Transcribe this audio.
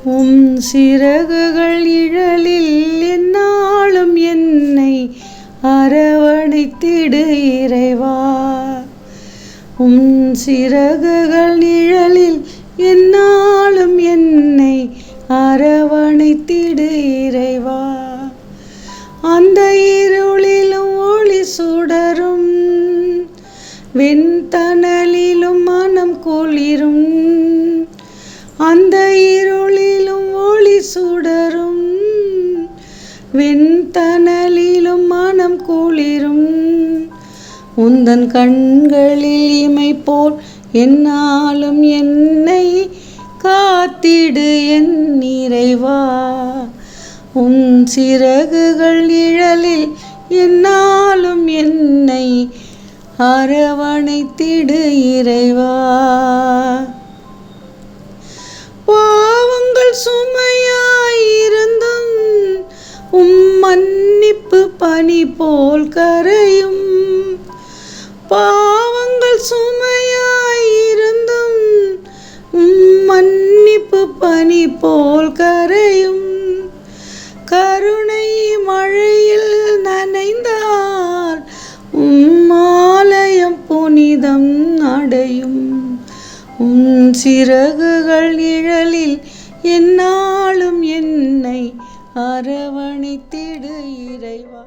உம் சிறகுகள் நிழலில் எந்நாளும் என்னை அரவணைத்திடு இறைவா. உம் சிறகுகள் நிழலில் எந்நாளும் என்னை அரவணைத்திடு இறைவா. அந்த இருளிலும் ஒளி சுடரும், வெண்தணலிலும் மனம் குளிரும். அந்த இருளிலும் ஒளி சுடரும், வெண்தணலிலும் மனம் குளிரும். உந்தன் கண்களில் இமை போல் எந்நாளும் என்னை காத்திடு என் இறைவா. உன் சிறகுகள் நிழலில் எந்நாளும் என்னை அரவணைத்திடு இறைவா. பாவங்கள் சுமையாயிருந்தும் உம் மன்னிப்பு பனி போல் கரையும். பாவங்கள் சுமையாயிருந்தும் உம் மன்னிப்பு பனி போல் கரையும். கருணை மழையில் நனைந்தால் உம் ஆலயம் புனிதம் அடையும். உன் சிறகுகள் நிழலில் எந்நாளும் என்னை அரவணைத்திடு இறைவா.